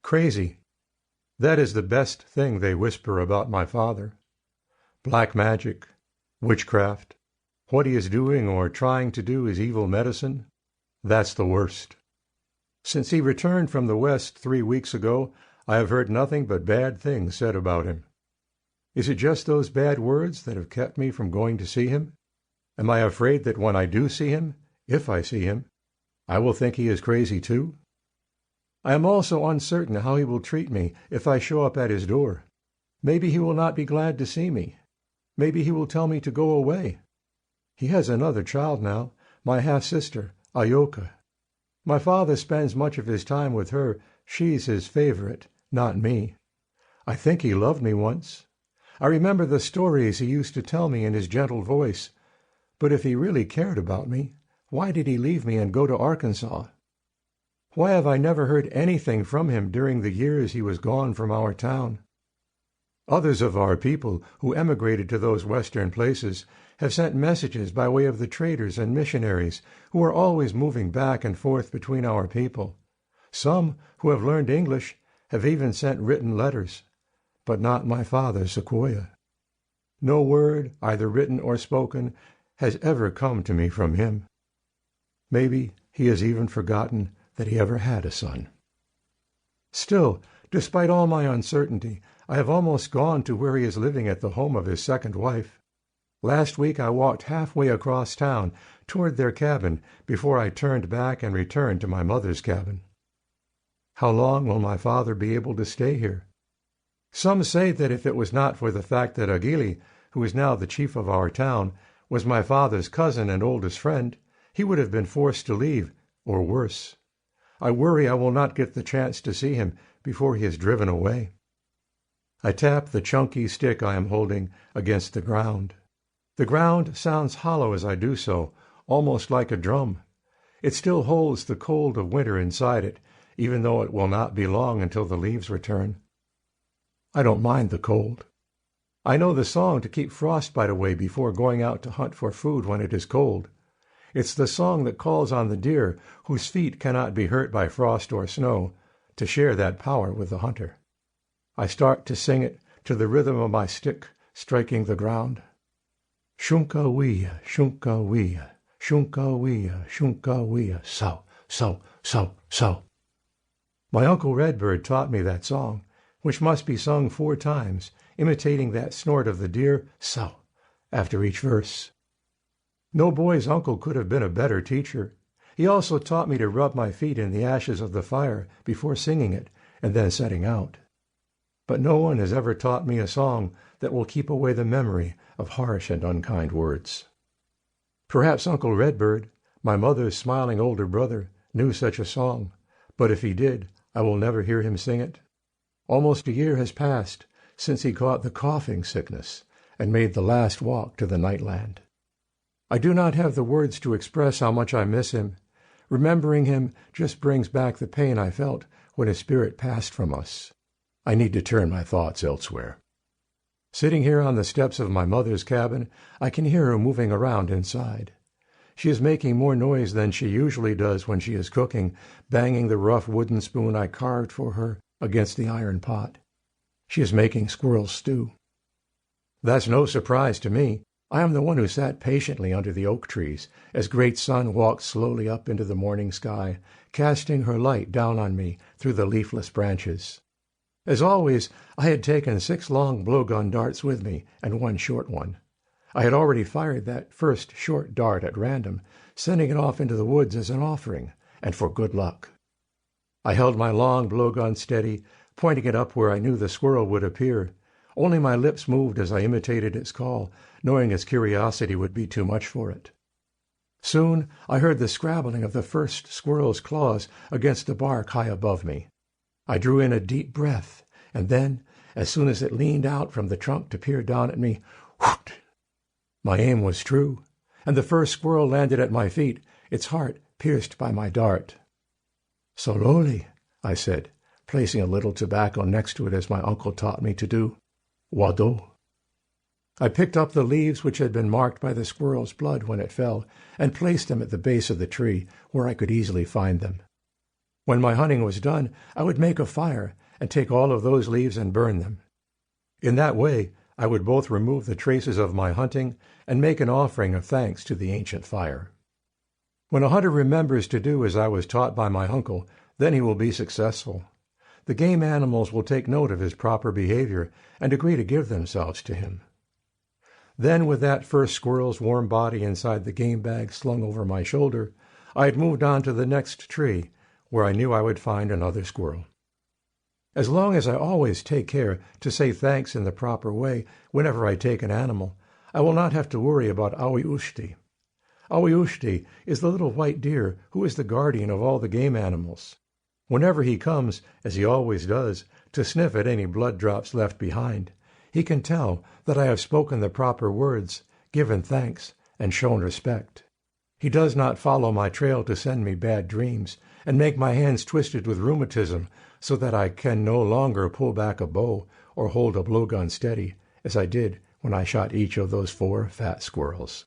Crazy. That is the best thing they whisper about my father. Black magic, witchcraft, what he is doing or trying to do is evil medicine. That's the worst. Since he returned from the West 3 weeks ago, I have heard nothing but bad things said about him. Is it just those bad words that have kept me from going to see him? Am I afraid that when I do see him, if I see him, I will think he is crazy too? I am also uncertain how he will treat me if I show up at his door. Maybe he will not be glad to see me. Maybe he will tell me to go away. He has another child now, my half-sister, Ayoka. My father spends much of his time with her. She's his favorite, not me. I think he loved me once. I remember the stories he used to tell me in his gentle voice. But if he really cared about me, why did he leave me and go to Arkansas? Why have I never heard anything from him during the years he was gone from our town? Others of our people who emigrated to those western places have sent messages by way of the traders and missionaries who are always moving back and forth between our people. Some who have learned English have even sent written letters, but not my father, Sequoyah. No word, either written or spoken, has ever come to me from him. Maybe he has even forgotten that he ever had a son. Still, despite all my uncertainty, I have almost gone to where he is living at the home of his second wife. Last week I walked halfway across town toward their cabin before I turned back and returned to my mother's cabin. How long will my father be able to stay here? Some say that if it was not for the fact that Agili, who is now the chief of our town, was my father's cousin and oldest friend, he would have been forced to leave, or worse. I worry I will not get the chance to see him before he is driven away. I tap the chunky stick I am holding against the ground. The ground sounds hollow as I do so, almost like a drum. It still holds the cold of winter inside it, even though it will not be long until the leaves return. I don't mind the cold. I know the song to keep frostbite away before going out to hunt for food when it is cold. It's the song that calls on the deer whose feet cannot be hurt by frost or snow to share that power with the hunter. I start to sing it to the rhythm of my stick striking the ground. Shunka-wee-ya, shunka-wee-ya, shunka-wee-ya, shunka-wee-ya, so, so, so, so. My Uncle Redbird taught me that song, which must be sung 4 times, imitating that snort of the deer, so, after each verse. No boy's uncle could have been a better teacher. He also taught me to rub my feet in the ashes of the fire before singing it and then setting out. But no one has ever taught me a song that will keep away the memory of harsh and unkind words. Perhaps Uncle Redbird, my mother's smiling older brother, knew such a song, but if he did, I will never hear him sing it. Almost a year has passed since he caught the coughing sickness and made the last walk to the Nightland. I do not have the words to express how much I miss him. Remembering him just brings back the pain I felt when his spirit passed from us. I need to turn my thoughts elsewhere. Sitting here on the steps of my mother's cabin, I can hear her moving around inside. She is making more noise than she usually does when she is cooking, banging the rough wooden spoon I carved for her against the iron pot. She is making squirrel stew. That's no surprise to me. I am the one who sat patiently under the oak trees as great sun walked slowly up into the morning sky, casting her light down on me through the leafless branches. As always, I had taken 6 long blowgun darts with me and 1 short one. I had already fired that first short dart at random, sending it off into the woods as an offering, and for good luck. I held my long blowgun steady, pointing it up where I knew the squirrel would appear. Only my lips moved as I imitated its call, knowing its curiosity would be too much for it. Soon I heard the scrabbling of the first squirrel's claws against the bark high above me. I drew in a deep breath, and then, as soon as it leaned out from the trunk to peer down at me, whoot! My aim was true, and the first squirrel landed at my feet, its heart pierced by my dart. "Slowly," I said, placing a little tobacco next to it as my uncle taught me to do. "Wado." I picked up the leaves which had been marked by the squirrel's blood when it fell, and placed them at the base of the tree, where I could easily find them. When my hunting was done, I would make a fire and take all of those leaves and burn them. In that way, I would both remove the traces of my hunting and make an offering of thanks to the ancient fire. When a hunter remembers to do as I was taught by my uncle, then he will be successful. The game animals will take note of his proper behavior and agree to give themselves to him. Then, with that first squirrel's warm body inside the game bag slung over my shoulder, I had moved on to the next tree, where I knew I would find another squirrel. As long as I always take care to say thanks in the proper way whenever I take an animal, I will not have to worry about Uwohali. Uwohali is the little white deer who is the guardian of all the game animals. Whenever he comes, as he always does, to sniff at any blood drops left behind, he can tell that I have spoken the proper words, given thanks, and shown respect. He does not follow my trail to send me bad dreams and make my hands twisted with rheumatism so that I can no longer pull back a bow or hold a blowgun steady, as I did when I shot each of those 4 fat squirrels.